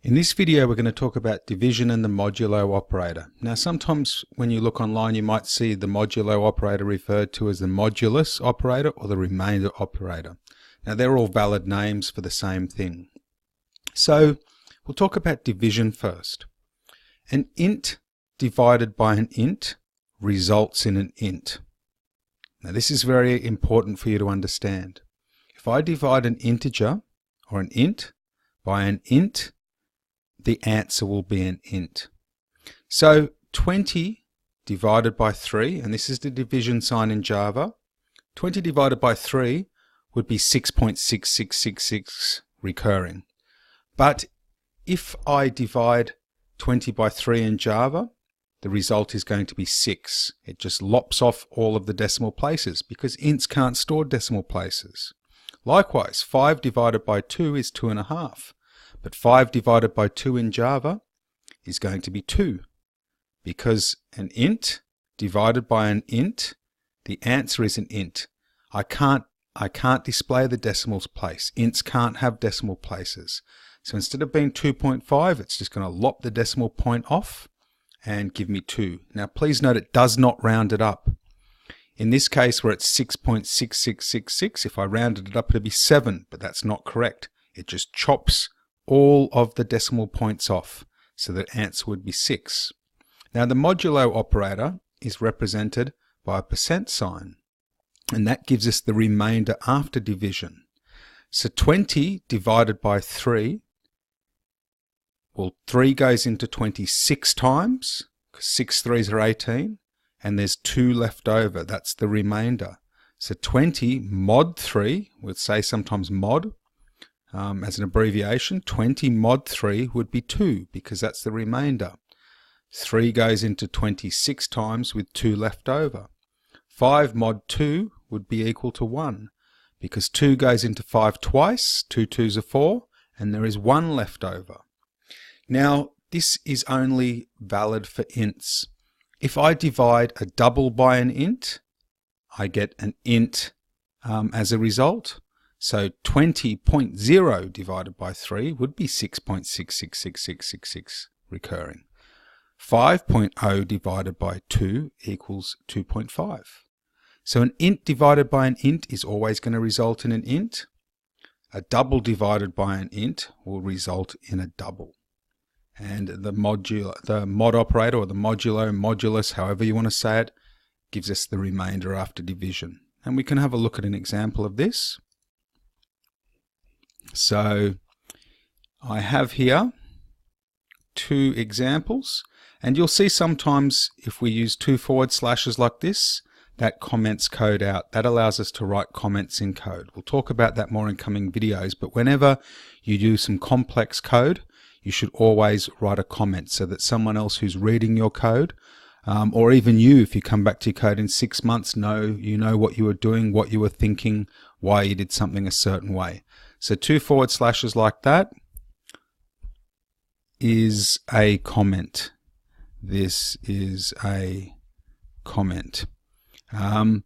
In this video we're going to talk about division and the modulo operator. Now sometimes when you look online you might see the modulo operator referred to as the modulus operator or the remainder operator. Now they're all valid names for the same thing. So we'll talk about division first. An int divided by an int results in an int. Now this is very important for you to understand. If I divide an integer or an int by an int, the answer will be an int. So 20 divided by 3, and this is the division sign in Java, 20 divided by 3 would be 6.6666 recurring. But if I divide 20 by 3 in Java, the result is going to be 6. It just lops off all of the decimal places because ints can't store decimal places. Likewise, 5 divided by 2 is 2.5. But 5 divided by 2 in Java is going to be 2. Because an int divided by an int, the answer is an int. I can't display the decimal place. Ints can't have decimal places. So instead of being 2.5, it's just going to lop the decimal point off and give me 2. Now please note it does not round it up. In this case where it's 6.6666, if I rounded it up it'd be 7, but that's not correct. It just chops all of the decimal points off, so the answer would be 6. Now the modulo operator is represented by a percent sign, and that gives us the remainder after division. So 20 divided by 3, well 3 goes into 26 times, because 6 3s are 18, and there's 2 left over, that's the remainder. So 20 mod 3, we'll say sometimes mod, as an abbreviation, 20 mod 3 would be 2 because that's the remainder. 3 goes into 26 times with 2 left over. 5 mod 2 would be equal to 1 because 2 goes into 5 twice, 2 2s are 4, and there is 1 left over. Now this is only valid for ints. If I divide a double by an int, I get an int as a result. So 20.0 divided by 3 would be 6.666666 recurring. 5.0 divided by 2 equals 2.5. So an int divided by an int is always going to result in an int. A double divided by an int will result in a double. And the mod operator or the modulo, modulus, however you want to say it, gives us the remainder after division. And we can have a look at an example of this. So I have here 2 examples, and you'll see sometimes if we use 2 forward slashes like this, that comments code out. That allows us to write comments in code. We'll talk about that more in coming videos, but whenever you do some complex code, you should always write a comment so that someone else who's reading your code, or even you, if you come back to your code in 6 months, you know what you were doing, what you were thinking, why you did something a certain way. So 2 forward slashes like that is a comment. This is a comment. I'll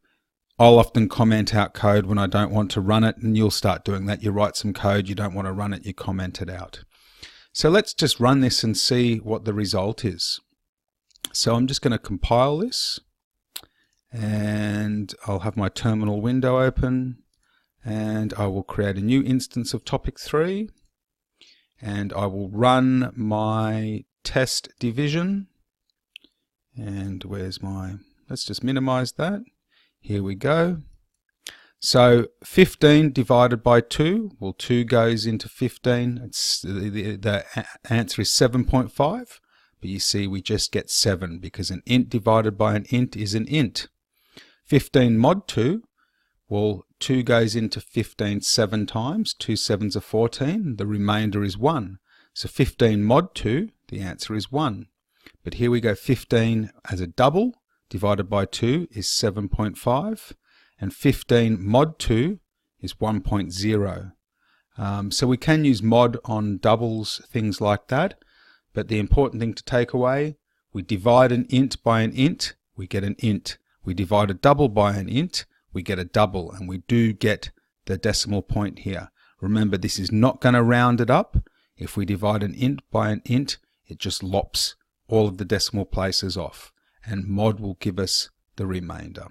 often comment out code when I don't want to run it, and you'll start doing that. You write some code, you don't want to run it, you comment it out. So let's just run this and see what the result is. So I'm just going to compile this, and I'll have my terminal window open. And I will create a new instance of topic 3, and I will run my test division. And where's let's just minimize that. Here we go. So 15 divided by 2, well 2 goes into 15, the answer is 7.5, but you see we just get 7 because an int divided by an int is an int. 15 mod 2, well 2 goes into 15 7 times, 2 7s are 14, the remainder is 1. So 15 mod 2, the answer is 1. But here we go, 15 as a double divided by 2 is 7.5, and 15 mod 2 is 1.0. So we can use mod on doubles, things like that, but the important thing to take away, we divide an int by an int, we get an int. We divide a double by an int, we get a double, and we do get the decimal point here. Remember, this is not going to round it up. If we divide an int by an int, it just lops all of the decimal places off, and mod will give us the remainder.